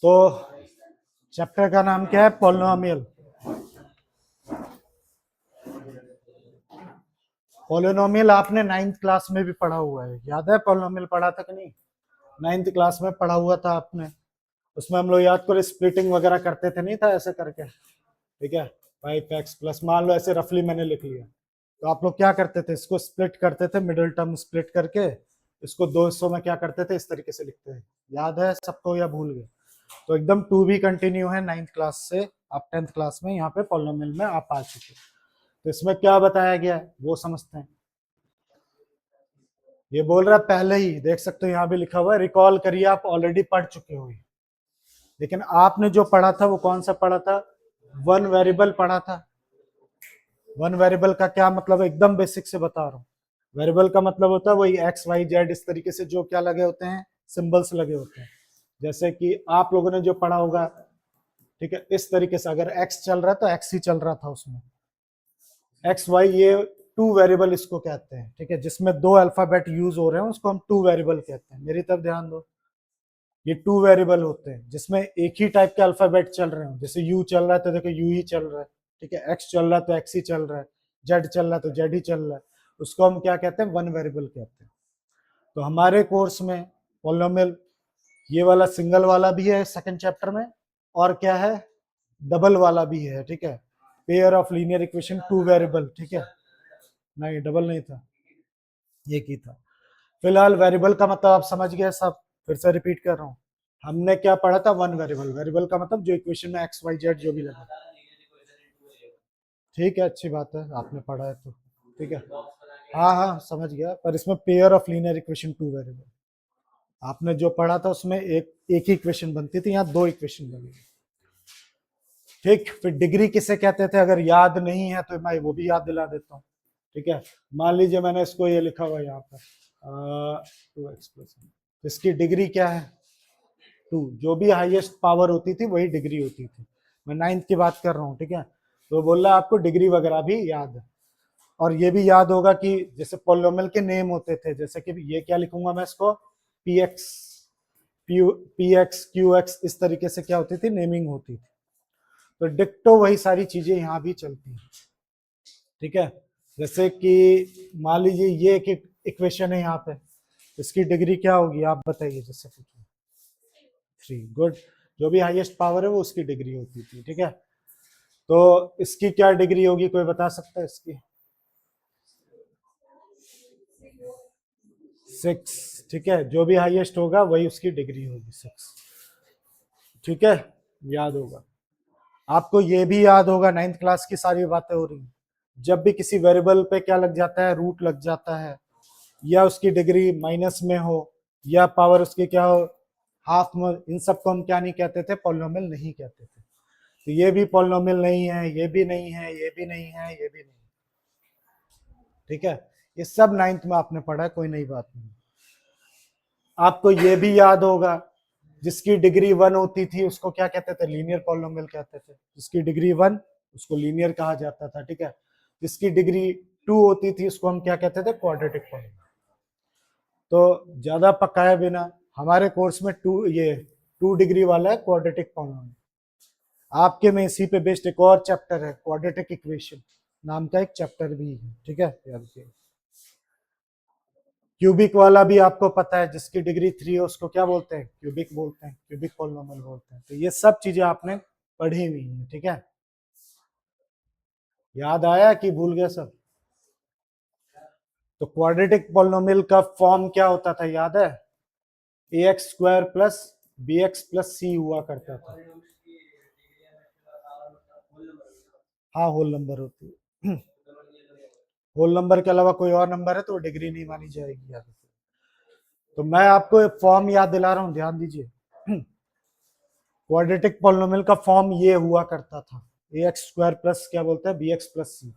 तो चैप्टर का नाम क्या है? पॉलिनोमियल। पॉलिनोमियल आपने 9th क्लास में भी पढ़ा हुआ है, याद है? पॉलिनोमियल पढ़ा था कि नहीं? 9th क्लास में पढ़ा हुआ था आपने। उसमें हम लोग याद करो स्प्लिटिंग वगैरह करते थे, नहीं था ऐसे करके? ठीक है, 5x प्लस, मान लो ऐसे रफली मैंने लिख लिया, तो आप लोग क्या करते थे? इसको स्प्लिट करते थे, मिडिल टर्म स्प्लिट करके इसको दो हिस्सों में क्या करते थे? इस तरीके से लिखते हैं। याद है सबको या भूल गए? तो एकदम टू बी कंटिन्यू है 9th क्लास से, आप 10th क्लास में यहाँ पे पॉलिनोमियल में आप आ चुके। तो इसमें क्या बताया गया है वो समझते हैं। ये बोल रहा है पहले ही, देख सकते हो यहाँ भी लिखा हुआ है, रिकॉल करिए, आप ऑलरेडी पढ़ चुके हो। लेकिन आपने जो पढ़ा था वो कौन सा पढ़ा था? वन वेरिएबल पढ़ा था। वन वेरिएबल का क्या मतलब है? एकदम बेसिक से बता रहा हूँ। वेरिएबल का मतलब होता है वही एक्स वाई जेड, इस तरीके से जो क्या लगे होते हैं, सिंबल्स लगे होते हैं। जैसे कि आप लोगों ने जो पढ़ा होगा, ठीक है, इस तरीके से अगर एक्स चल रहा है तो एक्स ही चल रहा था उसमें। एक्स वाई ये टू वेरिएबल इसको कहते हैं, ठीक है, जिसमें दो अल्फाबेट यूज हो रहे हैं उसको हम टू वेरिएबल कहते हैं। मेरी तरफ ध्यान दो, ये टू वेरिएबल होते हैं जिसमें एक ही टाइप के अल्फाबेट चल रहे हो। जैसे यू चल रहा है तो देखो यू ही चल रहा है, ठीक है, एक्स चल रहा है तो एक्स ही चल रहा है, जेड चल रहा है तो जेड ही चल रहा है। उसको हम क्या कहते हैं? वन वेरिएबल कहते हैं। तो हमारे कोर्स में पॉलिनोमियल ये वाला सिंगल वाला भी है सेकंड चैप्टर में, और क्या है? डबल वाला भी है, ठीक है, pair of linear equation two variable, ठीक है। नहीं, डबल नहीं था, एक ही था। फिलहाल वेरिएबल का मतलब आप समझ गए सब, फिर से रिपीट कर रहा हूँ। हमने क्या पढ़ा था? One variable. वेरिएबल का मतलब जो इक्वेशन में एक्स वाई जेड जो भी लगा, ठीक है, अच्छी बात है, आपने पढ़ा है तो ठीक है। हाँ हाँ समझ गया, पर इसमें pair of linear equation two variable आपने जो पढ़ा था उसमें एक ही इक्वेशन बनती थी, यहाँ दो इक्वेशन बनी। ठीक, फिर डिग्री किसे कहते थे? अगर याद नहीं है तो मैं वो भी याद दिला देता हूँ, ठीक है। मान लीजिए मैंने इसको ये लिखा हुआ यहाँ पर 2x प्लस, इसकी डिग्री क्या है? 2। जो भी हाईएस्ट पावर होती थी वही डिग्री होती थी। मैं 9th की बात कर रहा हूँ, ठीक है। तो बोल रहा है आपको डिग्री वगैरह भी याद है, और ये भी याद होगा कि जैसे पॉलिनोमियल के नेम होते थे, जैसे कि ये क्या लिखूंगा मैं इसको? P x, P x Q x, इस तरीके से क्या होती थी? नेमिंग होती थी। तो डिक्टो वही सारी चीजें यहाँ भी चलती हैं, ठीक है। जैसे कि मान लीजिए ये एक इक्वेशन है यहाँ पे, इसकी डिग्री क्या होगी आप बताइए? जैसे पूछो 3, गुड। जो भी हाईएस्ट पावर है वो उसकी डिग्री होती थी, ठीक है। तो इसकी क्या डिग्री होगी, कोई बता सकता है इसकी? 6, ठीक है, जो भी हाईएस्ट होगा वही उसकी डिग्री होगी 6, ठीक है, याद होगा आपको। ये भी याद होगा, 9th क्लास की सारी बातें हो रही हैं। जब भी किसी वेरिएबल पे क्या लग जाता है? रूट लग जाता है, या उसकी डिग्री माइनस में हो, या पावर उसकी क्या हो? हाफ में, इन सबको हम क्या नहीं कहते थे? पॉलिनोमियल नहीं कहते थे। तो ये भी पॉलिनोमियल नहीं है, ये भी नहीं है, ये भी नहीं है, ये भी नहीं, ठीक है। ये सब 9th में आपने पढ़ा है, कोई नई बात नहीं। आपको ये भी याद होगा, जिसकी डिग्री 1 होती थी उसको क्या कहते थे? लीनियर पॉलिनोमियल कहते थे। जिसकी डिग्री 1 उसको लीनियर कहा जाता था, ठीक है। जिसकी डिग्री 2 होती थी उसको हम क्या कहते थे? Quadratic polynomial. तो ज्यादा पकाए बिना, हमारे कोर्स में ये 2 डिग्री वाला है क्वाड्रेटिक पॉलिनोमियल। आपके में इसी पे बेस्ड एक और चैप्टर है, क्वाड्रेटिक इक्वेशन नाम का एक चैप्टर भी है, ठीक है, याद रखिए। क्यूबिक वाला भी आपको पता है, जिसकी डिग्री 3 है उसको क्या बोलते हैं? क्यूबिक बोलते हैं, क्यूबिक पॉलिनोमियल बोलते हैं। तो ये सब चीजें आपने पढ़ी हुई हैं, ठीक है। याद आया कि भूल गए सब? तो क्वाड्रेटिक पॉलिनोमियल का फॉर्म क्या होता था, याद है? A X square plus B X plus C हुआ करता था। हाँ, होल नंबर होती है। होल नंबर के अलावा कोई और नंबर है तो डिग्री नहीं मानी जाएगी, याद रखिए। तो मैं आपको एक फॉर्म याद दिला रहा हूँ, ध्यान दीजिए। क्वाड्रेटिक पॉलिनोमियल का फॉर्म ये हुआ करता था, ए एक्स स्क्वायर प्लस क्या बोलते हैं? बी एक्स प्लस सी।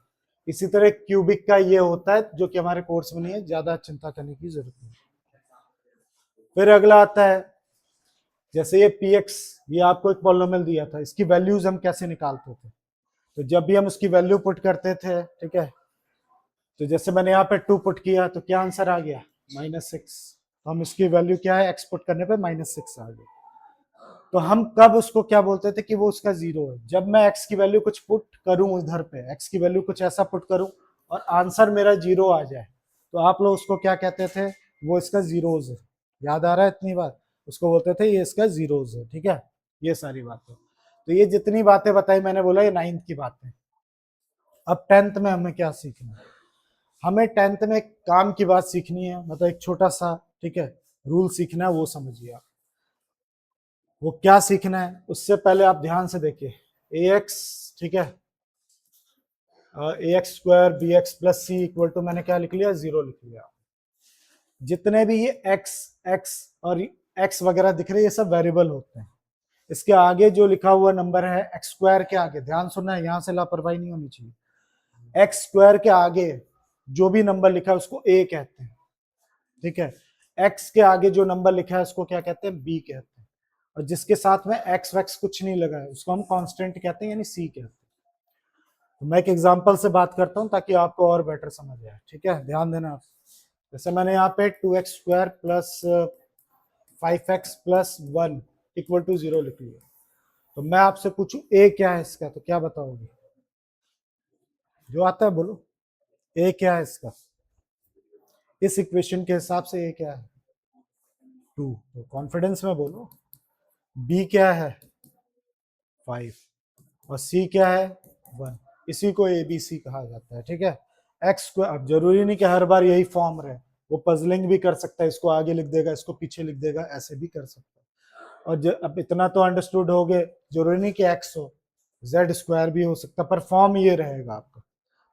इसी तरह क्यूबिक का ये होता है, जो कि हमारे कोर्स में नहीं है, ज्यादा चिंता करने की जरूरत नहीं। फिर अगला आता है, जैसे ये पी एक्स, ये आपको एक पॉलिनोमियल दिया था, इसकी वैल्यूज हम कैसे निकालते थे? तो जब भी हम उसकी वैल्यू पुट करते थे, ठीक है, तो जैसे मैंने यहाँ पे 2 पुट किया तो क्या आंसर आ गया? -6। तो हम इसकी वैल्यू क्या है? एक्स पुट करने पे -6 आ गया। तो हम कब उसको क्या बोलते थे कि वो उसका जीरो है, जब मैं x की वैल्यू कुछ पुट करूं उधर पे, x की वैल्यू कुछ ऐसा पुट करूं और आंसर मेरा जीरो आ जाए, तो आप लोग उसको क्या कहते थे, वो इसका जीरोज है। याद आ रहा है इतनी बात, उसको बोलते थे ये इसका जीरोज है। ठीक है, ये सारी बातें, तो ये जितनी बातें बताई मैंने बोला ये 9th की बातें। अब 10th में हमें क्या सीखना है, हमें 10th में एक काम की बात सीखनी है, मतलब एक छोटा सा, ठीक है, रूल सीखना है, वो समझिए आप। वो क्या सीखना है, उससे पहले आप ध्यान से देखिए, ए एक्स, ठीक है, A X square B X plus C equal to, मैंने क्या लिख लिया, जीरो लिख लिया। जितने भी ये एक्स एक्स और एक्स वगैरह दिख रहे हैं ये सब वेरिएबल होते हैं। इसके आगे जो लिखा हुआ नंबर है एक्स स्क्वायर के आगे, ध्यान सुनना है, यहां से लापरवाही नहीं होनी चाहिए। एक्स स्क्वायर के आगे जो भी नंबर लिखा है उसको ए कहते हैं, ठीक है। एक्स के आगे जो नंबर लिखा है उसको क्या कहते हैं, बी कहते हैं। और जिसके साथ में एक्स वैक्स कुछ नहीं लगा है उसको हम कांस्टेंट कहते हैं, यानी सी कहते हैं। तो मैं एक एग्जांपल से बात करता हूं ताकि आपको और बेटर समझ आए, ठीक है, ध्यान देना। जैसे मैंने यहाँ पे 2x square plus 5x plus 1 equal to 0 लिख लिया। तो मैं आपसे पूछूं ए क्या है इसका, तो क्या बताओगे, जो आता है बोलो, ए क्या है इसका, इस इक्वेशन के हिसाब से ए क्या है, 2, तो कॉन्फिडेंस में बोलो। बी क्या है, 5, और सी क्या है, 1, इसी को ए बी सी कहा जाता है, ठीक है। एक्स स्क्वायर, अब जरूरी नहीं कि हर बार यही फॉर्म रहे, वो पजलिंग भी कर सकता है, इसको आगे लिख देगा इसको पीछे लिख देगा, ऐसे भी कर सकता है। और अब इतना तो अंडरस्टूड हो गए, जरूरी नहीं कि एक्स हो, जेड स्क्वायर भी हो सकता, पर फॉर्म ये रहेगा आपका।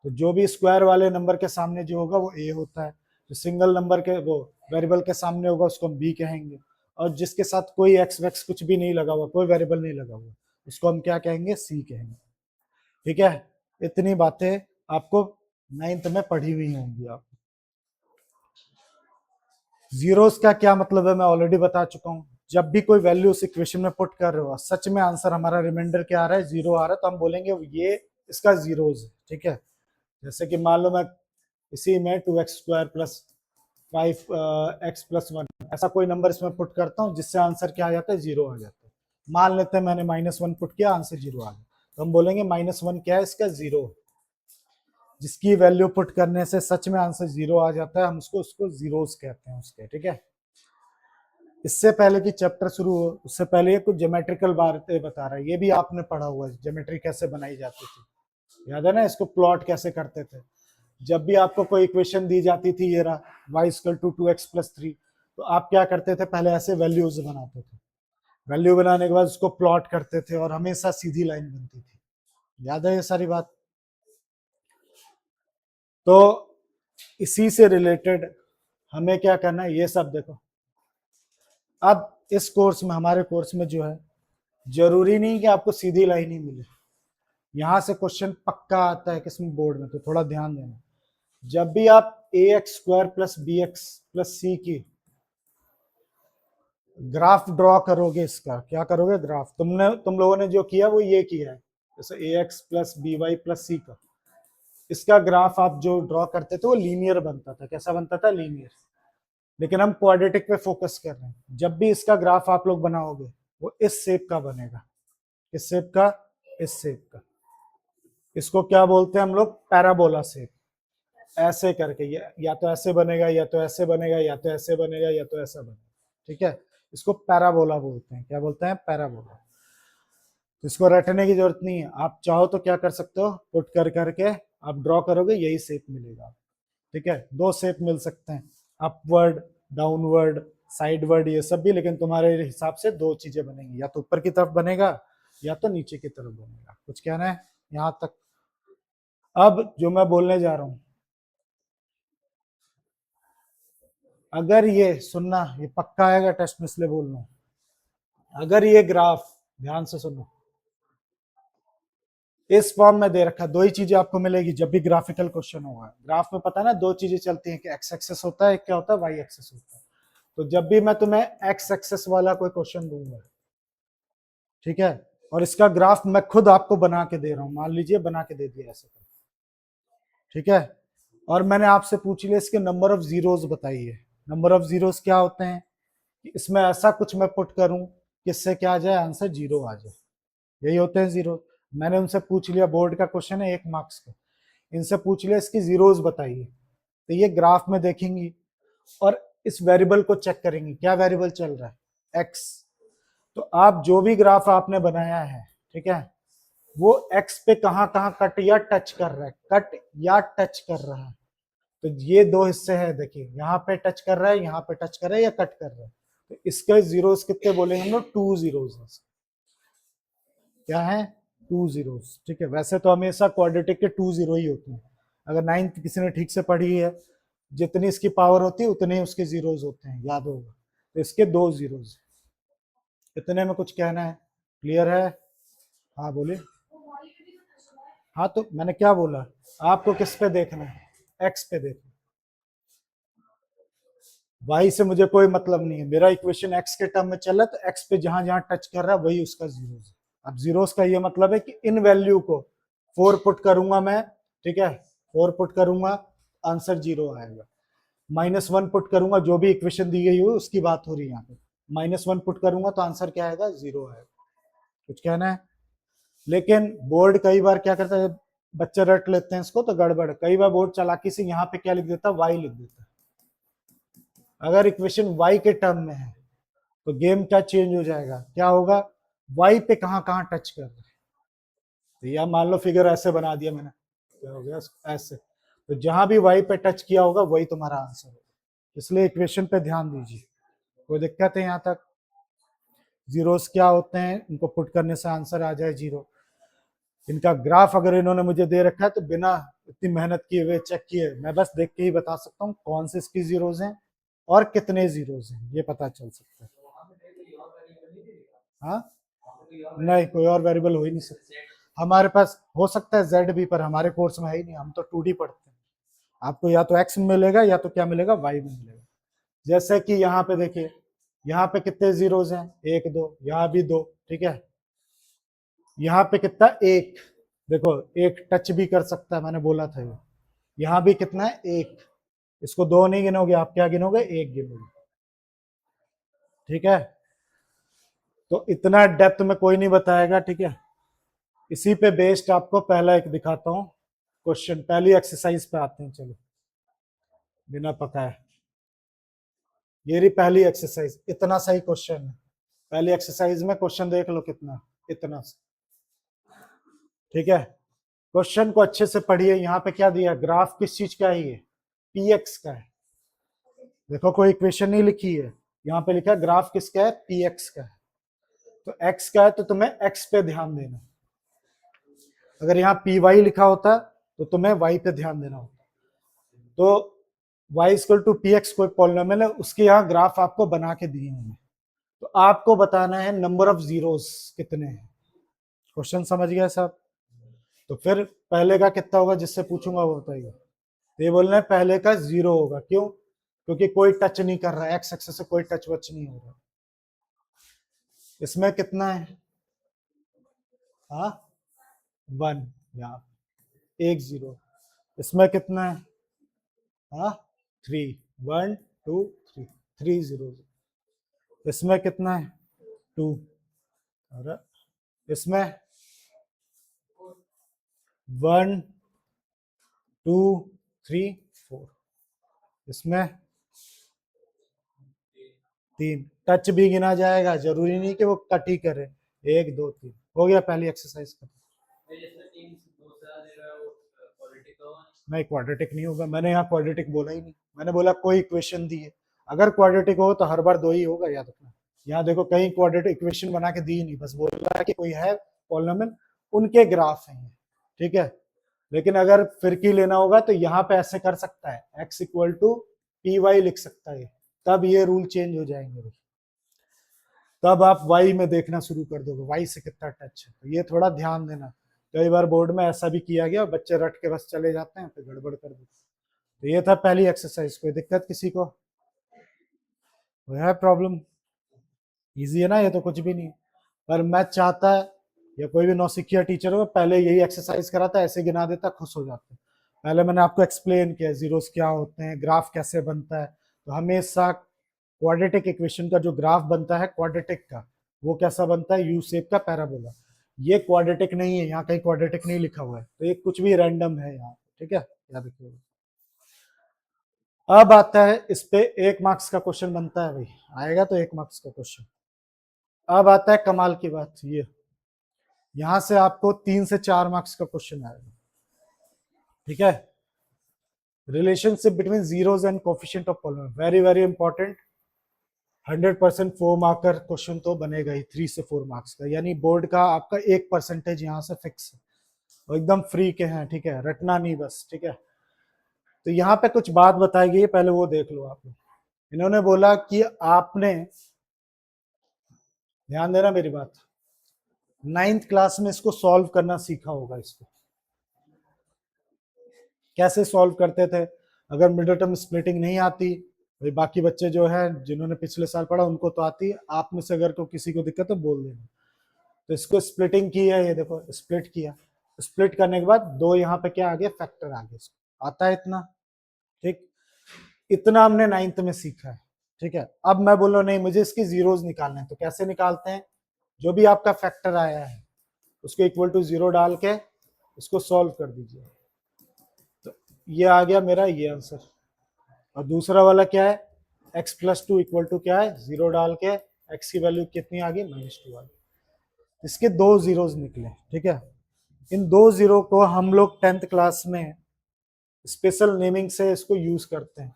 तो जो भी स्क्वायर वाले नंबर के सामने जो होगा वो ए होता है, जो सिंगल नंबर के वो वेरिएबल के सामने होगा उसको हम बी कहेंगे, और जिसके साथ कोई एक्स वैक्स कुछ भी नहीं लगा हुआ, कोई वेरिएबल नहीं लगा हुआ, उसको हम क्या कहेंगे, सी कहेंगे। ठीक है, इतनी बातें आपको 9th में पढ़ी हुई होंगी। आप जीरोस का क्या मतलब है मैं ऑलरेडी बता चुका हूं। जब भी कोई वैल्यू उस इक्वेशन में पुट कर रहे हो, सच में आंसर हमारा रिमाइंडर क्या आ रहा है, जीरो आ रहा है, तो हम बोलेंगे ये इसका जीरोज है। ठीक है, जैसे कि मान लो मैं इसी में 2x square plus 5x plus 1 ऐसा कोई नंबर इसमें पुट करता हूँ जिससे आंसर क्या आ जाता है, जीरो आ जाता है। मान लेते हैं मैंने -1 पुट किया, आंसर जीरो आ गया, तो हम बोलेंगे -1 क्या है इसका, जीरो। जिसकी वैल्यू पुट करने से सच में आंसर जीरो आ जाता है, हम उसको जीरोस कहते हैं उसके। ठीक है, इससे पहले कि चैप्टर शुरू हो उससे पहले ये कुछ ज्योमेट्रिकल बातें बता रहा है, ये भी आपने पढ़ा हुआ है, ज्योमेट्री कैसे बनाई जाती थी, याद है ना, इसको प्लॉट कैसे करते थे। जब भी आपको कोई इक्वेशन दी जाती थी, ये रहा y = 2x + 3, तो आप क्या करते थे, पहले ऐसे वैल्यूज बनाते थे, वैल्यू बनाने के बाद उसको प्लॉट करते थे और हमेशा सीधी लाइन बनती थी। याद है ये सारी बात। तो इसी से रिलेटेड हमें क्या करना है, ये सब देखो। अब इस कोर्स में, हमारे कोर्स में जो है, जरूरी नहीं कि आपको सीधी लाइन ही मिले, यहां से क्वेश्चन पक्का आता है किसमें, बोर्ड में, तो थोड़ा ध्यान देना। जब भी आप ax square plus B X plus C की ग्राफ ड्रॉ करोगे, इसका क्या करोगे, ग्राफ, तुम लोगों ने जो किया वो ये किया है, जैसे ax plus B Y plus C का, इसका ग्राफ आप जो ड्रॉ करते थे वो लीनियर बनता था। कैसा बनता था, लीनियर। लेकिन हम क्वाड्रेटिक पे फोकस कर रहे हैं, जब भी इसका ग्राफ आप लोग बनाओगे वो इस शेप का बनेगा, इस शेप का, इस शेप का। इसको क्या बोलते हैं हम लोग, पैराबोला शेप। ऐसे करके या तो ऐसे बनेगा, या तो ऐसे बनेगा, या तो ऐसे बनेगा, या तो ऐसा बनेगा। ठीक है, इसको पैराबोला बोलते हैं। क्या बोलते हैं, पैराबोला। इसको रटने की जरूरत नहीं है, आप चाहो तो क्या कर सकते हो, पुट कर करके आप ड्रॉ करोगे, यही शेप मिलेगा। ठीक है, दो शेप मिल सकते हैं, अपवर्ड, डाउनवर्ड, साइडवर्ड, ये सब भी, लेकिन तुम्हारे हिसाब से दो चीजें बनेंगी, या तो ऊपर की तरफ बनेगा या तो नीचे की तरफ बनेगा। कुछ कहना है यहां तक। अब जो मैं बोलने जा रहा हूं, अगर ये सुनना, ये पक्का आएगा टेस्ट में इसलिए बोल रहा हूं, अगर ये ग्राफ, ध्यान से सुनो, इस फॉर्म में दे रखा, दो ही चीजें आपको मिलेगी जब भी ग्राफिकल क्वेश्चन होगा। ग्राफ में पता है ना, दो चीजें चलती हैं कि एक्स एक्सेस होता है, एक क्या होता है, वाई एक्सेस होता है। तो जब भी मैं तुम्हें एक्स एक्सेस वाला कोई क्वेश्चन दूंगा, ठीक है, और इसका ग्राफ मैं खुद आपको बना के दे रहा हूं, मान लीजिए बना के दे दिया ऐसे, ठीक है, और मैंने आपसे पूछ लिया इसके नंबर ऑफ जीरोस बताइए। नंबर ऑफ जीरोस क्या होते हैं, कि इसमें ऐसा कुछ मैं पुट करूं किससे क्या आ जाए, आंसर 0 आ जाए। यही होते हैं जीरो। मैंने उनसे पूछ लिया, बोर्ड का क्वेश्चन है 1 मार्क्स का, इनसे पूछ लिया इसकी जीरोस बताइए, तो ये ग्राफ में देखेंगी और इस वेरिएबल को चेक करेंगे, क्या वेरिएबल चल रहा है, एक्स। तो आप जो भी ग्राफ आपने बनाया है, ठीक है, वो एक्स पे कहाँ कहाँ कट या टच कर रहा है, कट या टच कर रहा है। तो ये दो हिस्से हैं, देखिए यहाँ पे टच कर रहा है, यहाँ पे टच कर रहा है या कट कर रहा है। तो इसके जीरोस कितने बोलेंगे हम लोग, 2 जीरोस। क्या है, 2 जीरोस। ठीक है, वैसे तो हमेशा क्वाड्रेटिक के 2 जीरो ही होते हैं। अगर 9th किसी ने ठीक से पढ़ी है, जितनी इसकी पावर होती है उतने ही उसके जीरोस होते हैं, याद होगा। तो इसके 2 जीरोस। इतने में कुछ कहना है, क्लियर है? हाँ बोलिए। हाँ तो मैंने क्या बोला, आपको किस पे देखना है, एक्स पे देखना। वाई से मुझे कोई मतलब नहीं है, मेरा इक्वेशन एक्स के टर्म में चल रहा है, तो एक्स पे जहां जहां टच कर रहा है वही उसका जीरोस है। अब जीरोस का ये मतलब है कि इन वैल्यू को 4 पुट करूंगा मैं, ठीक है, 4 पुट करूंगा, आंसर 0 आएगा। -1 पुट करूंगा, जो भी इक्वेशन दी गई हो उसकी बात हो रही है यहाँ पे, -1 पुट करूंगा तो आंसर क्या आएगा, 0 आएगा। कुछ कहना है? लेकिन बोर्ड कई बार क्या करता है, बच्चे रट लेते हैं इसको तो गड़बड़, कई बार बोर्ड चालाकी से यहाँ पे क्या लिख देता है, वाई लिख देता है। अगर इक्वेशन वाई के टर्म में है तो गेम क्या चेंज हो जाएगा, क्या होगा, वाई पे कहां कहां टच कर रहे हैं। तो या मान लो फिगर ऐसे बना दिया मैंने, क्या हो गया ऐसे, तो जहां भी वाई पे टच किया होगा वही तुम्हारा आंसर होगा। इसलिए इक्वेशन पे ध्यान दीजिए। कोई दिक्कत है यहाँ तक? जीरोस क्या होते हैं, इनको पुट करने से आंसर आ जाए 0। इनका ग्राफ अगर इन्होंने मुझे दे रखा है तो बिना इतनी मेहनत किए हुए, चेक किए, मैं बस देख के ही बता सकता हूँ कौन से इसकी जीरोस हैं और कितने जीरोस हैं, ये पता चल सकता है। हाँ नहीं, कोई और वेरिएबल हो ही नहीं सकता हमारे पास। हो सकता है जेड भी, पर हमारे कोर्स में है ही नहीं, हम तो 2D पढ़ते हैं। आपको या तो एक्स में मिलेगा या तो क्या मिलेगा, वाई में मिलेगा। जैसे कि यहाँ पे देखिए, यहाँ पे कितने जीरोस हैं, 1 2, यहाँ भी 2, ठीक है, यहाँ पे कितना, 1, देखो 1 टच भी कर सकता है, मैंने बोला था ये। यहाँ भी कितना है, 1, इसको 2 नहीं गिनोगे आप, क्या गिनोगे, 1 गिनोगे, ठीक है। तो इतना डेप्थ में कोई नहीं बताएगा, ठीक है। इसी पे बेस्ड आपको पहला एक दिखाता हूं क्वेश्चन, पहली एक्सरसाइज पे आते हैं, चलो बिना पकाए। ये रही पहली एक्सरसाइज, इतना सही क्वेश्चन है। पहली एक्सरसाइज में क्वेश्चन देख लो कितना, इतना, ठीक है। क्वेश्चन को अच्छे से पढ़िए, यहाँ पे क्या दिया, ग्राफ किस चीज का है, ये पी एक्स का है। देखो कोई इक्वेशन नहीं लिखी है, यहाँ पे लिखा है ग्राफ किसका है, पी एक्स का है। तो एक्स का है तो तुम्हें एक्स पे ध्यान देना, अगर यहाँ पी वाई लिखा होता तो तुम्हें वाई पे ध्यान देना होता। तो y equal to P X कोई पॉलिनोमियल है, उसके यहाँ ग्राफ आपको बना के दिए होंगे, तो आपको बताना है नंबर ऑफ जीरोस कितने हैं। क्वेश्चन समझ गया साहब? तो फिर पहले का कितना होगा, जिससे पूछूंगा वो बताइए। तो ये बोलना है पहले का 0 होगा, क्यों, क्योंकि कोई टच नहीं कर रहा है, एक्स एक्सेस से कोई टच वच नहीं हो रहा। इसमें कितना है, हाँ 1, यहाँ 1 0। इसमें कितना है, हाँ 3, 1 2 3, 3 0। इसमें कितना है, 2, और इसमें 1 2 3 4, इसमें 3, टच भी गिना जाएगा, जरूरी नहीं कि वो कट ही करे। 1 2 3 हो गया पहली एक्सरसाइज का। नहीं क्वाड्रेटिक नहीं होगा, मैंने यहाँ क्वाड्रेटिक बोला ही नहीं, मैंने बोला कोई इक्वेशन दी है, अगर क्वाड्रेटिक हो तो हर बार 2 ही होगा, याद रखना। यहाँ देखो कहीं क्वाड्रेटिक इक्वेशन बना के दी नहीं, बस बोला कि कोई है पॉलिनोमियल, उनके ग्राफ हैं, ठीक है। लेकिन अगर फिरकी लेना होगा तो यहाँ पे ऐसे कर सकता है, x equal to P Y लिख सकता है, तब ये रूल चेंज हो जाएंगे, तब आप y में देखना शुरू कर दोगे y से कितना टच है। तो ये थोड़ा ध्यान देना, कई बार बोर्ड में ऐसा भी किया गया, बच्चे रट के बस चले जाते हैं, फिर गड़बड़ कर देते। तो ये था पहली एक्सरसाइज, कोई दिक्कत किसी को, है प्रॉब्लम, इजी है ना, ये तो कुछ भी नहीं। पर मैं चाहता है, या कोई भी नौसिखिया टीचर हो, पहले यही एक्सरसाइज कराता, ऐसे गिना देता, खुश हो जाते। पहले मैंने आपको एक्सप्लेन किया जीरोस क्या होते हैं, ग्राफ कैसे बनता है। तो हमेशा क्वाड्रेटिक इक्वेशन का जो ग्राफ बनता है क्वाड्रेटिक का, वो कैसा बनता है, यू शेप का पैराबोला। ये क्वाड्रेटिक नहीं है, यहाँ कहीं क्वाड्रेटिक नहीं लिखा हुआ है, तो ये कुछ भी रैंडम है यहाँ, ठीक है, याद रखिएगा। अब आता है इस पे 1 मार्क्स का क्वेश्चन बनता है भाई, आएगा तो 1 मार्क्स का क्वेश्चन। अब आता है कमाल की बात, ये यहां से आपको 3 से 4 मार्क्स का क्वेश्चन आएगा, ठीक है। Relationship between zeros and coefficient of polynomial, very very important. 100% 4 marker question तो बनेगा ही, 3 से 4 मार्क्स का, यानी बोर्ड का आपका 1% यहाँ से फिक्स है, और एकदम फ्री के हैं, ठीक है, रटना नहीं बस, ठीक है। तो यहाँ पे कुछ बात बताई गई है, पहले वो देख लो आप। इन्होंने बोला कि आपने, ध्यान देना मेरी बात, 9th क्लास में इसको सॉल्व करना सीखा होगा। इसको कैसे सॉल्व करते थे, अगर मिडिल टर्म स्प्लिटिंग नहीं आती, भाई बाकी बच्चे जो है जिन्होंने पिछले साल पढ़ा उनको तो आती है, आप में से अगर को किसी को दिक्कत तो बोल देना। तो इसको स्प्लिटिंग की है, ये देखो स्प्लिट किया, स्प्लिट करने के बाद दो यहाँ पे क्या आ गया, फैक्टर आ गया, आता है इतना, ठीक। इतना हमने 9th में सीखा है, ठीक है। अब मैं बोल रहा हूँ नहीं मुझे इसकी जीरोज निकालने हैं, तो कैसे निकालते हैं, जो भी आपका फैक्टर आया है उसको इक्वल टू 0 डाल के इसको सॉल्व कर दीजिए, तो ये आ गया मेरा ये आंसर। और दूसरा वाला क्या है, x+2 इक्वल टू क्या है, 0 डाल के x की वैल्यू कितनी आ गई, -2 आ गई। इसके 2 जीरोज निकले, ठीक है। इन 2 जीरो को हम लोग 10th क्लास में स्पेशल नेमिंग से इसको यूज करते हैं।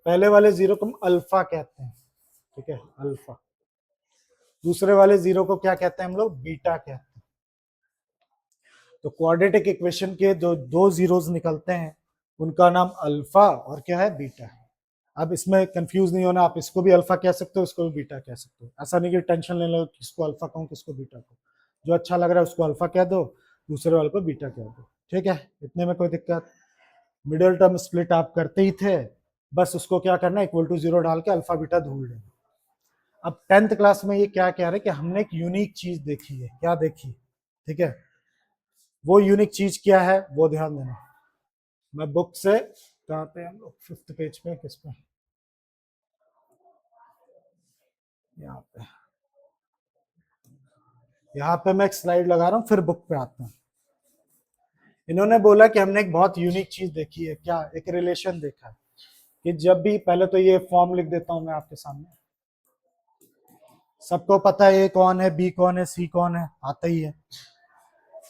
पहले वाले जीरो को हम अल्फा कहते हैं, ठीक है, अल्फा। दूसरे वाले जीरो को क्या कहते हैं हम लोग, बीटा कहते हैं। तो क्वाड्रेटिक इक्वेशन के जो 2 जीरोज निकलते हैं उनका नाम अल्फा और क्या है, बीटा है। अब इसमें कंफ्यूज नहीं होना, आप इसको भी अल्फा कह सकते हो, इसको भी बीटा कह सकते हो, ऐसा नहीं कि टेंशन लेने लो किसको अल्फा कहूँ किसको बीटा कहूँ, जो अच्छा लग रहा है उसको अल्फा कह दो, दूसरे वाले को बीटा कह दो, ठीक है, इतने में कोई दिक्कत। मिडिल टर्म स्प्लिट आप करते ही थे, बस उसको क्या करना है, इक्वल टू 0 डाल के अल्फा बीटा ढूंढ लेना। अब 10th क्लास में ये क्या कह रहे हैं कि हमने एक यूनिक चीज देखी है, क्या देखी, ठीक है, वो यूनिक चीज क्या है वो ध्यान देना। मैं बुक से, कहाँ पे हम लोग, 5th पेज पे, किस पे, यहाँ पे मैं एक स्लाइड लगा रहा हूँ, फिर बुक पे आता हूँ। इन्होंने बोला कि हमने एक बहुत यूनिक चीज देखी है, क्या, एक रिलेशन देखा है कि जब भी, पहले तो ये फॉर्म लिख देता हूं मैं आपके सामने, सबको पता है ए कौन है, बी कौन है, सी कौन है, आता ही है।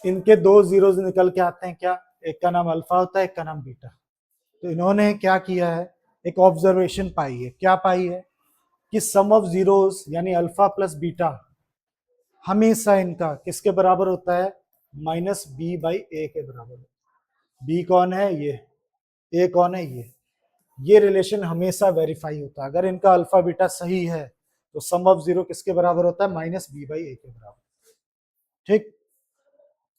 इनके 2 जीरोज निकल के आते हैं, क्या, एक का नाम अल्फा होता है, एक का नाम बीटा। तो इन्होंने क्या किया है, एक ऑब्जर्वेशन पाई है, क्या पाई है कि सम ऑफ जीरोज यानी अल्फा प्लस बीटा हमेशा इनका किसके बराबर होता है, -b/a के बराबर। बी कौन है, ये, ए कौन है, ये रिलेशन हमेशा वेरीफाई होता है। अगर इनका अल्फा बीटा सही है तो सम ऑफ जीरो किसके बराबर होता है, -b/a के बराबर, ठीक।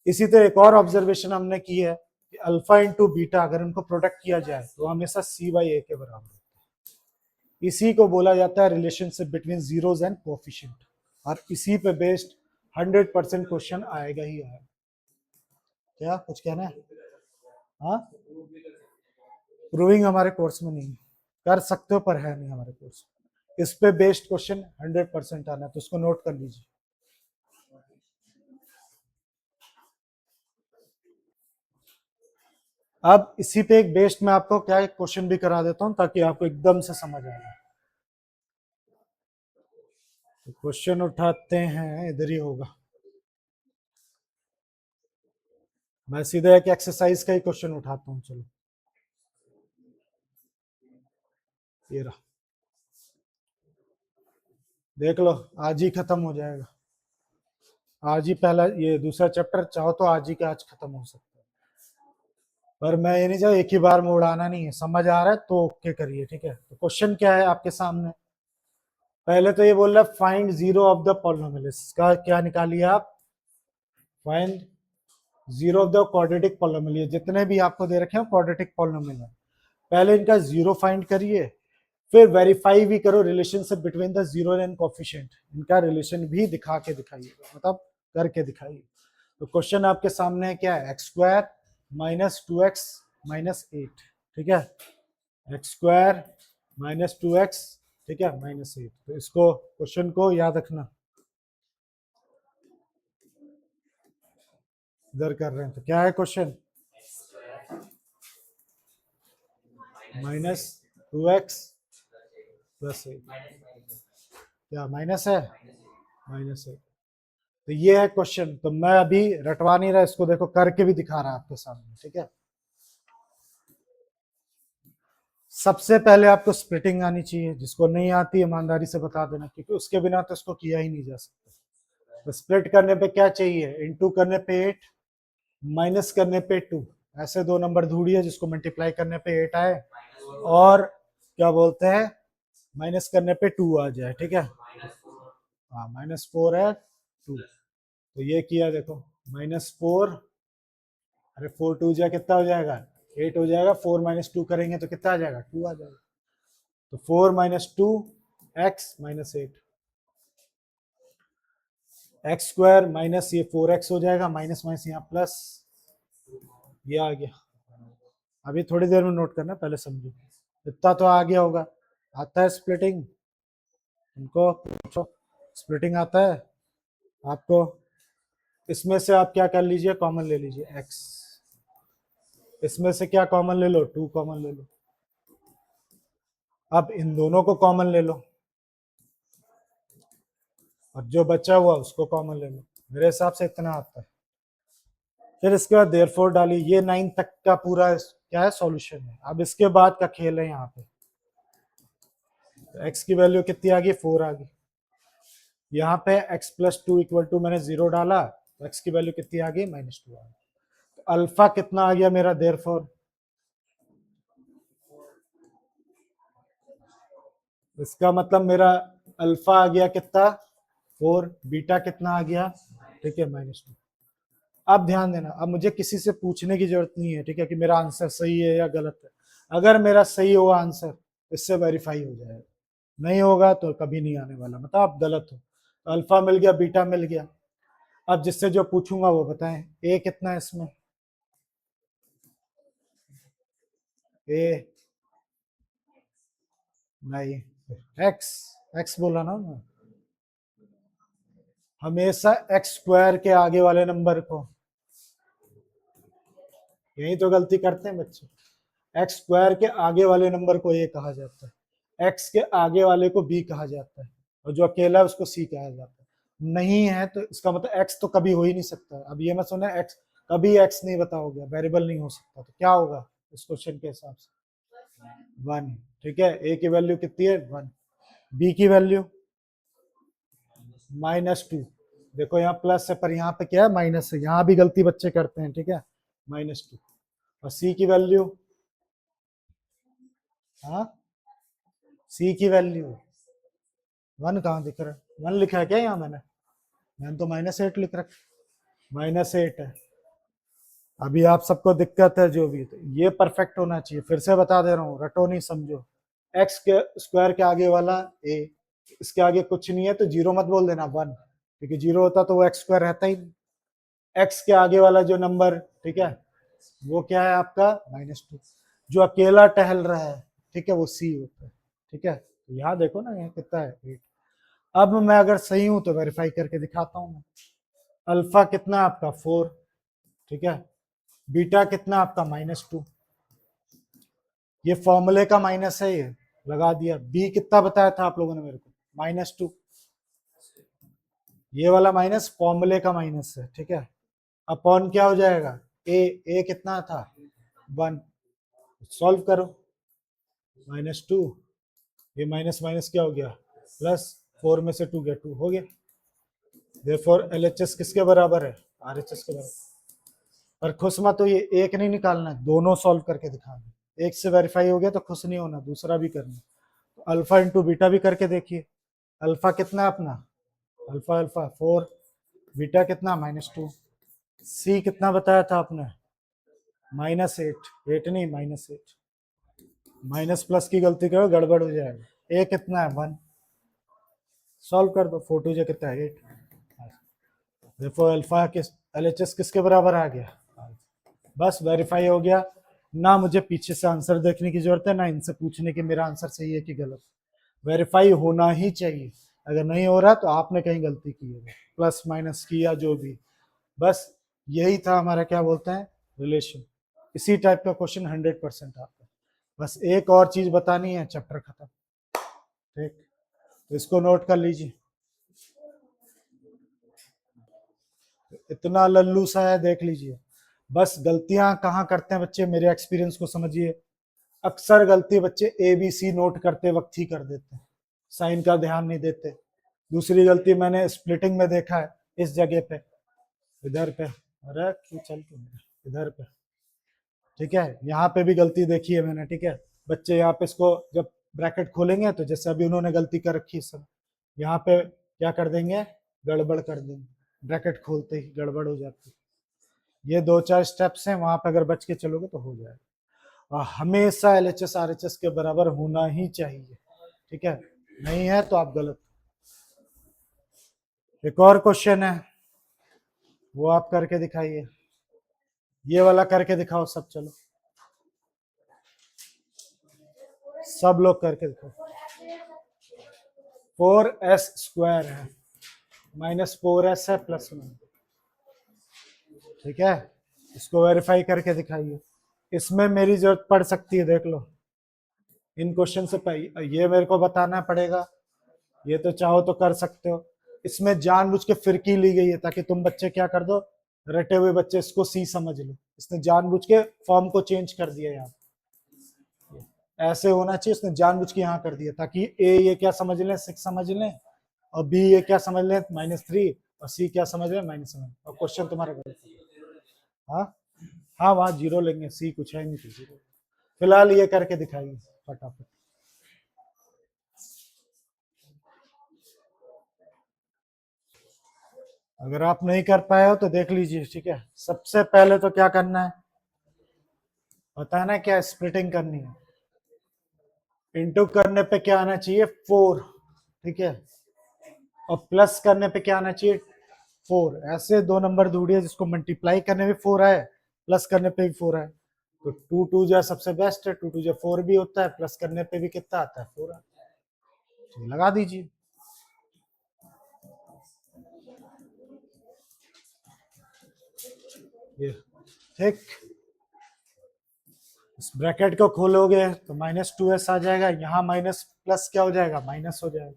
इसी तरह एक और ऑब्जर्वेशन हमने की है कि अल्फा इंटू बीटा अगर इनको प्रोडक्ट किया जाए तो हमेशा c/a के बराबर होता है। इसी को बोला जाता है relationship between zeros and coefficient, और इसी पे बेस्ड 100% क्वेश्चन आएगा ही आएगा। क्या कुछ कहना है, हाँ, प्रूविंग हमारे कोर्स में नहीं, कर सकते हो पर है नहीं हमारे कोर्स में। इस पे बेस्ड क्वेश्चन 100% आना है, तो उसको नोट कर लीजिए। अब इसी पे एक बेस्ड में आपको क्या एक क्वेश्चन भी करा देता हूं ताकि आपको एकदम से समझ आ जाए। क्वेश्चन उठाते हैं, इधर ही होगा, मैं सीधे एक एक्सरसाइज का ही क्वेश्चन उठाता हूं, चलो ये रहा, देख लो, आज ही खत्म हो जाएगा। आज ही पहला, ये दूसरा चैप्टर चाहो तो आज ही का आज खत्म हो सकता है, पर मैं ये नहीं चाहता एक ही बार में उड़ाना नहीं है, समझ आ रहा है तो ओके करिए, ठीक है। तो क्वेश्चन क्या है आपके सामने, पहले तो ये बोल रहा है find zero of the polynomial, इसका क्या निकालिए आप, find zero of the quadratic polynomial, जितने भी आपको दे रखे हैं क्वाड्रेटिक पॉलिनोमियल है, पहले इनका जीरो फाइंड करिए, फिर वेरीफाई भी करो relationship between the zero and coefficient, इनका रिलेशन भी दिखा के दिखाइए, मतलब करके दिखाइए। तो क्वेश्चन आपके सामने क्या है, x² - 2x - 8, ठीक है, x² - 2x, ठीक है, -8। तो इसको क्वेश्चन को याद रखना, इधर कर रहे हैं तो क्या है क्वेश्चन, -2x + 8, क्या माइनस है, -8। तो ये है क्वेश्चन। तो मैं अभी रटवा नहीं रहा, इसको देखो करके भी दिखा रहा आपके सामने, ठीक है। सबसे पहले आपको स्प्लिटिंग आनी चाहिए, जिसको नहीं आती ईमानदारी से बता देना, क्योंकि उसके बिना तो इसको किया ही नहीं जा सकता। तो स्प्लिट करने पे क्या चाहिए, इनटू करने पे 8, माइनस करने पे 2, ऐसे दो नंबर ढूंढिए जिसको मल्टीप्लाई करने पे 8 आए और क्या बोलते हैं माइनस करने पे 2 आ जाए, ठीक है। हाँ -4 है 2, तो ये किया देखो -4, अरे 4 2 जा कितना हो जाएगा, 8 हो जाएगा। 4 - 2 करेंगे तो कितना आ जाएगा, 2 आ जाएगा। तो 4 - 2 x -8, एक्स स्क्वायर माइनस ये 4x हो जाएगा, माइनस माइनस यहाँ प्लस, ये आ गया। अभी थोड़ी देर में नोट करना, पहले समझो। इतना तो आ गया होगा, आता है स्प्लिटिंग, उनको पूछो स्प्लिटिंग आता है आपको। इसमें से आप क्या कर लीजिए, कॉमन ले लीजिए x, इसमें से क्या कॉमन ले लो, 2 कॉमन ले लो। अब इन दोनों को कॉमन ले लो और जो बचा हुआ उसको कॉमन ले लो। मेरे हिसाब से इतना आता है। फिर इसके बाद देयरफॉर डाली, ये 9 तक का पूरा क्या है, सॉल्यूशन है। अब इसके बाद का खेल है यहाँ पे। तो x की वैल्यू कितनी आ गई, 4 आ गई। यहाँ पे x + 2 = मैंने 0 डाला, तो x की वैल्यू कितनी आ गई, -2 आ गई। तो अल्फा कितना आ गया मेरा, देयरफॉर इसका मतलब मेरा अल्फा आ गया कितना, 4, बीटा कितना आ गया, ठीक है, -2। अब ध्यान देना, अब मुझे किसी से पूछने की जरूरत नहीं है, ठीक है, कि मेरा आंसर सही है या गलत है। अगर मेरा सही होगा आंसर, इससे वेरीफाई हो जाएगा, नहीं होगा तो कभी नहीं आने वाला, मतलब आप गलत हो। तो अल्फा मिल गया, बीटा मिल गया। अब जिससे जो पूछूंगा वो बताएं, ए कितना है इसमें, ए नहीं, एक्स, एक्स बोला ना मैं। हमेशा एक्स स्क्वायर के आगे वाले नंबर को, यही तो गलती करते हैं बच्चे, एक्स स्क्वायर के आगे वाले नंबर को ए कहा जाता है, एक्स के आगे वाले को बी कहा जाता है, और जो अकेला है उसको सी कहा जाता है। नहीं है तो इसका मतलब एक्स तो कभी हो ही नहीं सकता। अब ये मत सुना एक्स, कभी एक्स नहीं बताओगे, वेरिएबल नहीं हो सकता, तो क्या होगा इस क्वेश्चन के हिसाब से, 1, ठीक है। ए की वैल्यू कितनी है, 1, बी की वैल्यू -2, देखो यहाँ प्लस है पर यहाँ पे क्या है, माइनस है, यहाँ भी गलती बच्चे करते हैं, ठीक है, -2। और सी की वैल्यू, हाँ सी की वैल्यू 1 कहाँ दिख रहा है, 1 लिखा है क्या यहाँ, मैंने तो -8 लिख रखा, -8 है। अभी आप सबको दिक्कत है जो भी, तो ये परफेक्ट होना चाहिए। फिर से बता दे रहा हूँ, रटो नहीं, समझो। एक्स के स्क्वायर के आगे वाला ए, इसके आगे कुछ नहीं है तो जीरो मत बोल देना, 1, क्योंकि जीरो होता तो वो एक्स स्क्वायर रहता ही नहीं। एक्स के आगे वाला जो नंबर, ठीक है, वो क्या है आपका, -2, जो अकेला टहल रहा है, ठीक है, वो सी होता है, ठीक है। तो यहाँ देखो ना, यहाँ कितना है, 8। अब मैं अगर सही हूं तो वेरीफाई करके दिखाता हूं मैं। अल्फा कितना आपका, 4, ठीक है, बीटा कितना आपका, -2, ये फॉर्मूले का माइनस है, ये लगा दिया। बी कितना बताया था आप लोगों ने मेरे को, -2, ये वाला माइनस फॉर्मूले का माइनस है, ठीक है। अपॉन क्या हो जाएगा, ए कितना था, 1, सॉल्व करो, -2, ये माइनस माइनस क्या हो गया, प्लस, 4 में से 2 गया, 2 हो गया। देयरफॉर एलएचएस किसके बराबर है, आरएचएस के बराबर। पर खुश मत, तो ये एक नहीं निकालना है, दोनों सॉल्व करके दिखाना। एक से वेरीफाई हो गया तो खुश नहीं होना, दूसरा भी करना। तो अल्फा इंटू बीटा भी करके देखिए। अल्फा कितना है अपना, अल्फा अल्फा 4, बीटा कितना, -2, सी कितना बताया था आपने, -8, 8 नहीं, -8, माइनस प्लस की गलती करो गड़बड़ हो जाएगा। ए कितना है, 1, सॉल्व कर दो, 4 2 जा कितना है, 8। देखो अल्फा किस, एलएचएस किसके बराबर आ गया, बस वेरीफाई हो गया। ना मुझे पीछे से आंसर देखने की जरूरत है, ना इनसे पूछने की मेरा आंसर सही है कि गलत। वेरीफाई होना ही चाहिए, अगर नहीं हो रहा तो आपने कहीं गलती की है, प्लस माइनस की या जो भी, बस यही था हमारा क्या बोलते हैं रिलेशन। इसी टाइप का क्वेश्चन 100% आता है। बस एक और चीज बतानी है, चैप्टर खत्म। ठीक, तो इसको नोट कर लीजिए। इतना लल्लू सा है, देख लीजिए। बस गलतियां कहाँ करते हैं बच्चे, मेरे एक्सपीरियंस को समझिए। अक्सर गलती बच्चे ABC नोट करते वक्त ही कर देते हैं, साइन का ध्यान नहीं देते। दूसरी गलती मैंने स्प्लिटिंग में देखा है, इस जगह पे, इधर पे, अरे क्यों चल क्यों इधर पे। ठीक है, यहाँ पे भी गलती देखी है मैंने। ठीक है, बच्चे यहाँ पे इसको जब ब्रैकेट खोलेंगे तो जैसे अभी उन्होंने गलती कर रखी है सब, यहाँ पे क्या कर देंगे, गड़बड़ कर देंगे, ब्रैकेट खोलते ही गड़बड़ हो जाती है। ये 2-4 स्टेप्स हैं, वहां पे अगर बच के चलोगे तो हो जाएगा। और हमेशा LHS RHS के बराबर होना ही चाहिए। ठीक है, नहीं है तो आप गलत। एक और क्वेश्चन है, वो आप करके दिखाइए। ये वाला करके दिखाओ सब, चलो सब लोग करके दिखाओ। 4s² है, -4s है +1। ठीक है, इसको वेरीफाई करके दिखाइए। इसमें मेरी जरूरत पड़ सकती है, देख लो। इन क्वेश्चन से ये मेरे को बताना पड़ेगा, ये तो चाहो तो कर सकते हो। इसमें जानबूझ के फिरकी ली गई है ताकि तुम बच्चे क्या कर दो, रटे हुए बच्चे इसको C समझ लो। इसने जानबूझ के फॉर्म को चेंज कर दिया, यहाँ ऐसे होना चाहिए, उसने जानबूझ के यहाँ कर दिया ताकि A ये क्या समझ लें, 6 समझ लें, और B ये क्या समझ लें, -3, और C क्या समझ लें, -7, और क्वेश्चन तुम्हारा गलत है। हाँ हाँ, वहां 0 लेंगे, C कुछ है नहीं तो 0। फिलहाल ये करके दिखाइए फटाफट। अगर आप नहीं कर पाए हो तो देख लीजिए। ठीक है, सबसे पहले तो क्या करना है, बताना क्या, स्प्लिटिंग करनी है। इंटू करने पे क्या आना चाहिए, 4। ठीक है, और प्लस करने पे क्या आना चाहिए, 4। ऐसे 2 नंबर ढूंढिए जिसको मल्टीप्लाई करने में 4 आए, प्लस करने पे भी 4 आए। तो 2 2 जो सबसे बेस्ट है, 2 2 4 भी होता है, प्लस करने पे भी कितना आता है, 4 आता है। तो लगा दीजिए। ये ठीक, इस ब्रैकेट को खोलोगे तो -2s आ जाएगा, यहाँ माइनस प्लस क्या हो जाएगा, माइनस हो जाएगा।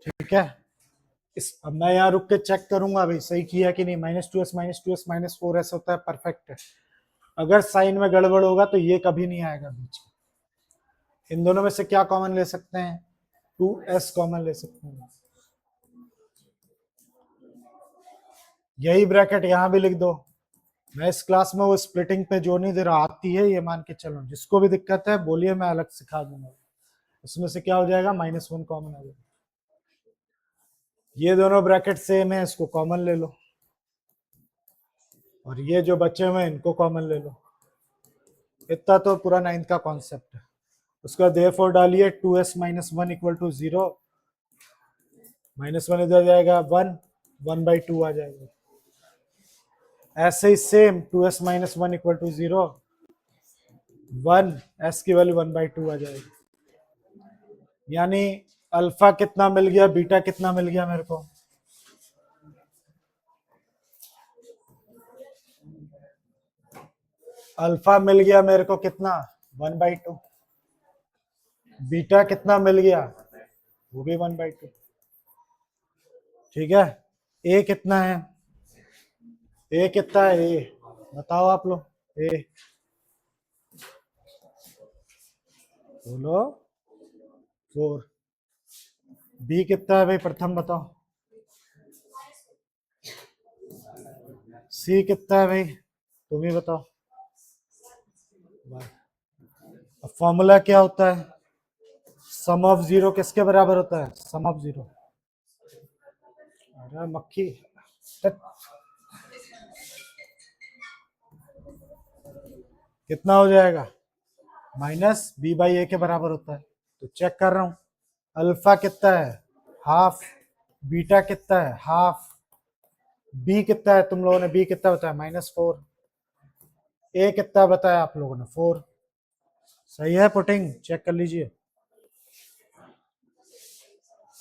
ठीक है, अब मैं यहाँ रुक के चेक करूंगा भाई सही किया कि नहीं। -2s -4s होता है, परफेक्ट है। अगर साइन में गड़बड़ होगा तो ये कभी नहीं आएगा बीच में। इन दोनों में से क्या कॉमन ले सकते हैं, 2s कॉमन ले सकते हैं। यही ब्रैकेट यहाँ भी लिख दो। मैं इस क्लास में वो स्प्लिटिंग पे जो नहीं दे रहा, आती है ये मान के चलो। जिसको भी दिक्कत है बोलिए, मैं अलग सिखा दूंगा। इसमें से क्या हो जाएगा, -1 कॉमन आ जाएगा। ये दोनों ब्रैकेट सेम है, इसको कॉमन ले लो, और ये जो बचे हुए हैं इनको कॉमन ले लो। इतना तो पूरा 9th का कॉन्सेप्ट है। उसका देयरफॉर डालिए 2s - 1 = 0, -1 इधर जाएगा 1, 1/2 आ जाएगा। ऐसे ही सेम 2s - 1 = 0, 1, s की वैल्यू 1/2 आ जाएगी। यानी अल्फा कितना मिल गया, बीटा कितना मिल गया मेरे को, अल्फा मिल गया मेरे को कितना, 1/2। बीटा कितना मिल गया, वो भी 1/2। ठीक है, ए कितना है, ए कितना है, ए बताओ आप लोग, ए बोलो, 4। बी कितना है भाई, प्रथम बताओ। सी कितना है भाई, तुम ही बताओ। अब फॉर्मूला क्या होता है, सम ऑफ 0 किसके बराबर होता है, सम ऑफ 0, अरे मक्खी, कितना हो जाएगा, -b/a के बराबर होता है। तो चेक कर रहा हूं, अल्फा कितना है, हाफ, बीटा कितना है, हाफ, बी कितना है, तुम लोगों ने बी कितना बताया, -4, ए कितना बताया आप लोगों ने, 4। सही है पुटिंग, चेक कर लीजिए।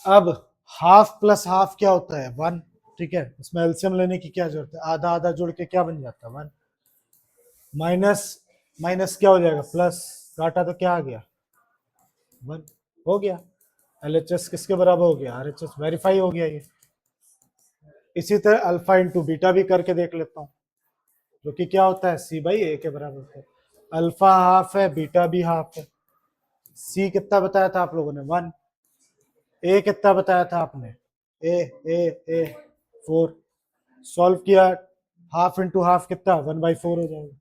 अब हाफ प्लस हाफ क्या होता है, 1। ठीक है, इसमें एलसीएम लेने की क्या जरूरत है, आधा आधा जोड़ के क्या बन जाता है 1, माइनस माइनस क्या हो जाएगा प्लस, काटा तो क्या आ गया 1, हो गया। एलएचएस किसके बराबर हो गया, आरएचएस, वेरीफाई हो गया ये। इसी तरह अल्फा इंटू बीटा भी करके देख लेता हूँ, जो कि क्या होता है सी बाई ए के बराबर होता है। अल्फा हाफ है, बीटा भी हाफ है। सी कितना बताया था आप लोगों ने 1, ए कितना बताया था आपने, ए ए ए 4, सॉल्व किया, हाफ इंटू हाफ कितना 1/4 हो जाएगा,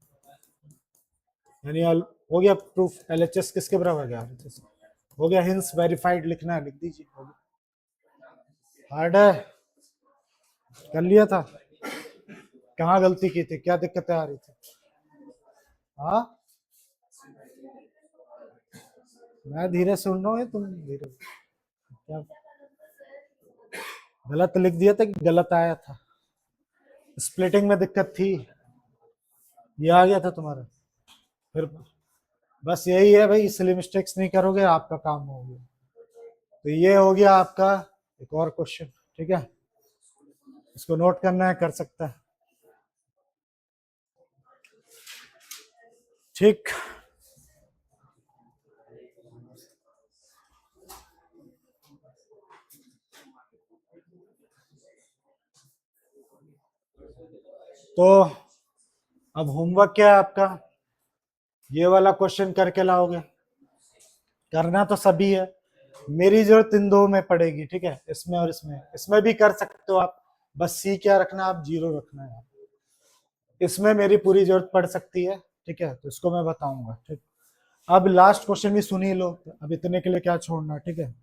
यानी हो गया प्रूफ। एलएचएस किसके बराबर गया, RHS हो गया। हिंस वेरीफाइड लिखना है, लिख दीजिए। हार्ड है, कर लिया था, कहाँ गलती की थी, क्या दिक्कतें आ रही थी, हाँ मैं धीरे सुन रहा हूँ, तुम धीरे, क्या गलत लिख दिया था कि गलत आया था, स्प्लिटिंग में दिक्कत थी, ये आ गया था तुम्हारा, फिर बस यही है भाई, इसलिए मिस्टेक्स नहीं करोगे आपका काम हो गया। तो ये हो गया आपका एक और क्वेश्चन, ठीक है, इसको नोट करना है, कर सकता है, ठीक। तो अब होमवर्क क्या है आपका, ये वाला क्वेश्चन करके लाओगे, करना तो सभी है, मेरी जरूरत इन दो में पड़ेगी, ठीक है, इसमें और इसमें, इसमें भी कर सकते हो आप, बस सी क्या रखना, आप 0 रखना है, इसमें मेरी पूरी जरूरत पड़ सकती है, ठीक है, तो इसको मैं बताऊंगा, ठीक। अब लास्ट क्वेश्चन भी सुन ही लो, अब इतने के लिए क्या छोड़ना, ठीक है,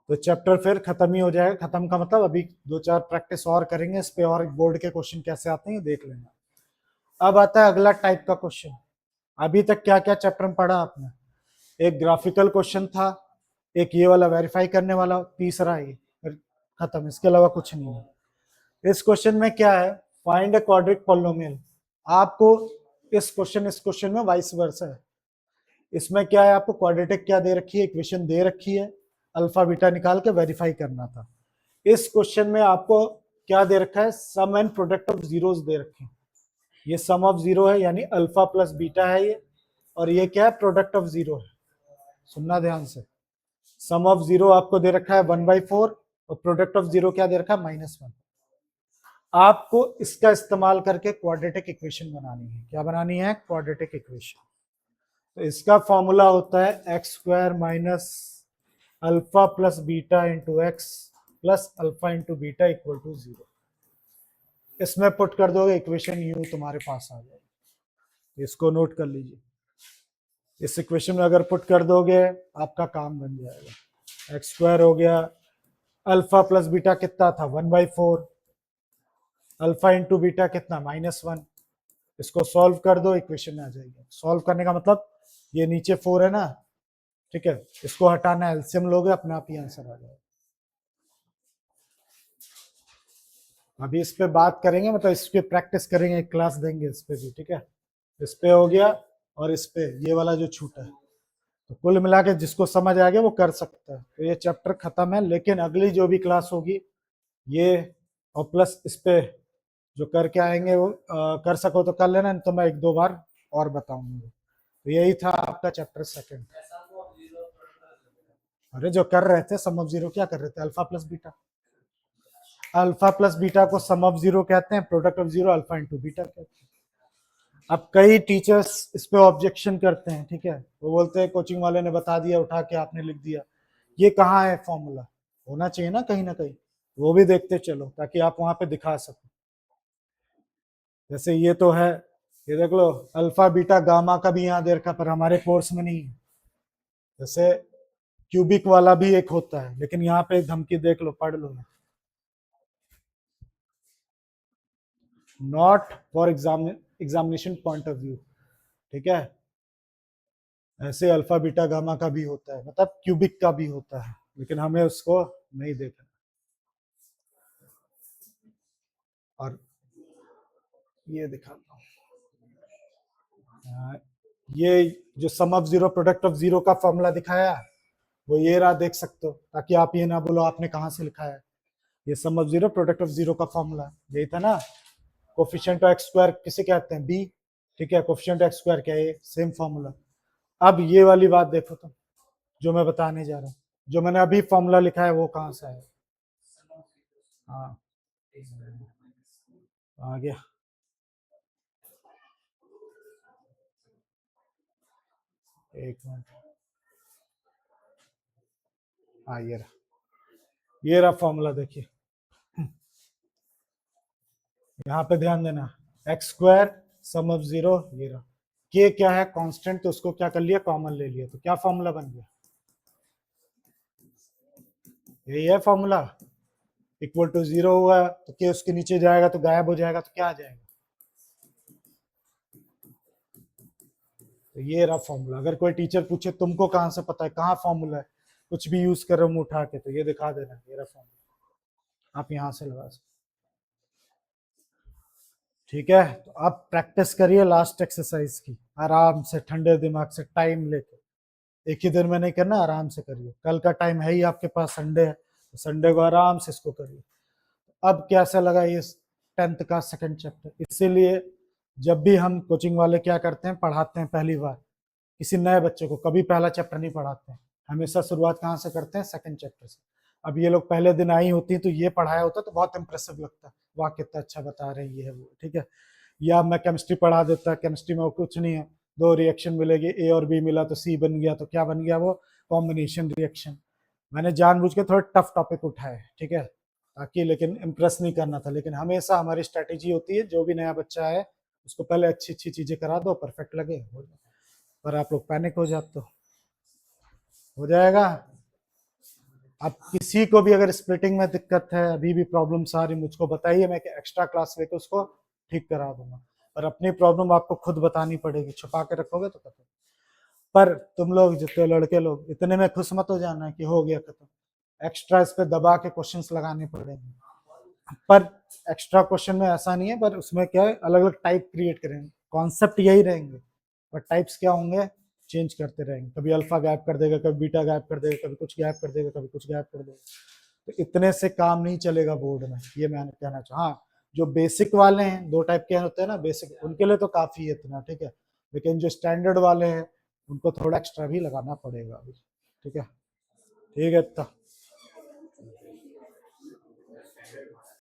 तो चैप्टर फिर खत्म ही हो जाएगा, खत्म का मतलब अभी 2-4 प्रैक्टिस और करेंगे इस पे, और बोर्ड के क्वेश्चन कैसे आते हैं देख लेना। अब आता है अगला टाइप का क्वेश्चन, अभी तक क्या क्या चैप्टर में पढ़ा आपने, एक ग्राफिकल क्वेश्चन था, एक ये वाला वेरीफाई करने वाला, तीसरा ये, फिर खत्म, इसके अलावा कुछ नहीं है। इस क्वेश्चन में क्या है, फाइंड अ क्वाड्रिक पॉलिनोमियल, आपको इस क्वेश्चन में वाइस वर्सा है, इसमें क्या है, आपको क्वाड्रेटिक क्या दे रखी है, इक्वेशन दे रखी है, अल्फा बीटा निकाल के वेरीफाई करना था। इस क्वेश्चन में आपको क्या दे रखा है, सम एंड प्रोडक्ट ऑफ जीरोस दे रखे हैं, ये सम ऑफ जीरो है, यानी अल्फा प्लस बीटा है ये, और ये क्या है, प्रोडक्ट ऑफ जीरो है, सुनना ध्यान से, सम ऑफ जीरो आपको दे रखा है 1/4, और प्रोडक्ट ऑफ जीरो क्या दे रखा है -1। आपको इसका इस्तेमाल करके क्वाड्रेटिक इक्वेशन बनानी है, क्या बनानी है, क्वाड्रेटिक इक्वेशन। तो इसका फॉर्मूला होता है x² minus alpha plus beta into X plus alpha into beta equal to 0। इसमें पुट कर दोगे, इक्वेशन यू तुम्हारे पास आ जाएगी, इसको नोट कर लीजिए, इस इक्वेशन में अगर पुट कर दोगे आपका काम बन जाएगा। x² हो गया, अल्फा प्लस बीटा कितना था 1/4, अल्फा इंटू बीटा कितना -1, इसको सॉल्व कर दो, इक्वेशन में आ जाएगी। सॉल्व करने का मतलब ये नीचे 4 है ना, ठीक है, इसको हटाना, एलसीएम लोगे अपने आप ही आंसर आ जाएगा। अभी इस पे बात करेंगे, मतलब इस पे प्रैक्टिस करेंगे, एक क्लास देंगे इस पे भी, ठीक है, इस पे हो गया, और इस पे ये वाला जो छूटा है, तो कुल मिला के जिसको समझ आ गया वो कर सकता है। तो ये चैप्टर खत्म है, लेकिन अगली जो भी क्लास होगी ये, और प्लस इस पे जो करके आएंगे वो कर सको तो कर लेना, तो मैं 1-2 बार और बताऊंगा। तो यही था आपका चैप्टर 2। अरे जो कर रहे थे सम ऑफ जीरो, क्या कर रहे थे, alpha plus beta, alpha plus beta को सम ऑफ जीरो कहते हैं, product of zero alpha into beta कहते हैं। अब कई टीचर्स इस पे ऑब्जेक्शन करते हैं, ठीक है, वो बोलते हैं कोचिंग वाले ने बता दिया, उठा के आपने लिख दिया, ये कहाँ है फॉर्मूला, होना चाहिए ना कहीं, वो भी देखते चलो, ताकि आप वहां पे दिखा सको। जैसे ये तो है, ये देख लो, अल्फा बीटा गामा का भी यहाँ दे रखा, पर हमारे कोर्स में नहीं है। जैसे क्यूबिक वाला भी एक होता है, लेकिन यहाँ पे धमकी देख लो, पढ़ लो, not for examination point of view, ठीक है, ऐसे अल्फा बीटा गामा का भी होता है, मतलब क्यूबिक का भी होता है, लेकिन हमें उसको नहीं देखना। और ये दिखाता हूँ, ये जो sum of zero product of zero का फॉर्मूला दिखाया, वो ये रहा, देख सकते हो, ताकि आप ये ना बोलो आपने कहाँ से लिखा है। ये sum of zero product of zero का फॉर्मूला यही था ना। कोफिशिएंट ऑफ एक्स स्क्वायर किसे कहते हैं, बी, ठीक है। कोफिशिएंट ऑफ एक्स स्क्वायर क्या है, सेम फॉर्मूला। अब ये वाली बात देखो तुम, जो मैं बताने जा रहा हूँ, जो मैंने अभी फॉर्मूला लिखा है वो कहाँ से है, हाँ आ गया। एक मिनट, हाँ ये रहा फॉर्मूला, देखिए यहाँ पे ध्यान देना, X square sum of zero, ये रहा। के क्या है, कांस्टेंट, तो उसको क्या कर लिया, कॉमन ले लिया, तो क्या फॉर्मूला बन गया, यही है फॉर्मूला। इक्वल टू जीरो हुआ तो के उसके नीचे जाएगा तो गायब हो जाएगा, तो क्या आ जाएगा, तो ये रहा फॉर्मूला। अगर कोई टीचर पूछे तुमको कहाँ से पता है, कहाँ फॉर्मूला है, कुछ भी यूज कर रहे हो उठा के, तो ये दिखा देना, ये रहा फॉर्मूला, आप यहाँ से लगा सकते, ठीक है। तो अब प्रैक्टिस करिए लास्ट एक्सरसाइज की, आराम से ठंडे दिमाग से, टाइम लेके, एक ही दिन में नहीं करना, आराम से करिए। कल का टाइम है ही आपके पास, संडे है, तो संडे को आराम से इसको करिए। अब कैसा लगा ये 10th का सेकंड चैप्टर, इसीलिए जब भी हम कोचिंग वाले क्या करते हैं, पढ़ाते हैं पहली बार किसी नए बच्चे को, कभी पहला चैप्टर नहीं पढ़ाते हैं, हमेशा शुरुआत कहाँ से करते हैं, सेकंड चैप्टर से। अब ये लोग पहले दिन आई होती है तो ये पढ़ाया होता तो बहुत इंप्रेसिव लगता है, वाह कितना अच्छा बता रहे हैं, ये है वो, ठीक है। या मैं केमिस्ट्री पढ़ा देता, केमिस्ट्री में वो कुछ नहीं है, दो रिएक्शन मिलेगी, ए और बी मिला तो सी बन गया, तो क्या बन गया वो, कॉम्बिनेशन रिएक्शन। मैंने जानबूझ के थोड़ा टफ टॉपिक उठाए, ठीक है, ताकि, लेकिन इम्प्रेस नहीं करना था। लेकिन हमेशा हमारी स्ट्रेटेजी होती है, जो भी नया बच्चा है उसको पहले अच्छी अच्छी चीजें करा दो, परफेक्ट लगे हो जाए। पर आप लोग पैनिक हो जाते हो जाएगा। अब किसी को भी अगर स्प्लिटिंग में दिक्कत है, अभी भी प्रॉब्लम्स आ रही, मुझको बताइए, मैं एक्स्ट्रा क्लास लेकर उसको ठीक करा दूंगा। पर अपनी प्रॉब्लम आपको खुद बतानी पड़ेगी, छुपा के रखोगे तो खत्म। पर तुम लोग जितने लड़के लोग, इतने में खुश मत हो जाना कि हो गया खत्म, एक्स्ट्रा इस पे दबा के क्वेश्चंस लगाने पड़ेंगे। पर एक्स्ट्रा क्वेश्चन में ऐसा नहीं है, पर उसमें क्या है, अलग अलग टाइप क्रिएट करेंगे, कॉन्सेप्ट यही रहेंगे, पर टाइप्स क्या होंगे, चेंज करते रहेंगे, कभी अल्फा गैप कर देगा, कभी बीटा गैप कर देगा, कभी कुछ गैप कर देगा, कभी कुछ गैप कर देगा। तो इतने से काम नहीं चलेगा बोर्ड में, ये मैं कहना चाहूँ। हाँ, जो बेसिक वाले हैं, दो टाइप के होते हैं ना बेसिक, उनके लिए तो काफी है इतना, ठीक है। लेकिन जो स्टैंडर्ड वाले हैं उनको थोड़ा एक्स्ट्रा भी लगाना पड़ेगा अभी, ठीक है। ठीक है, तो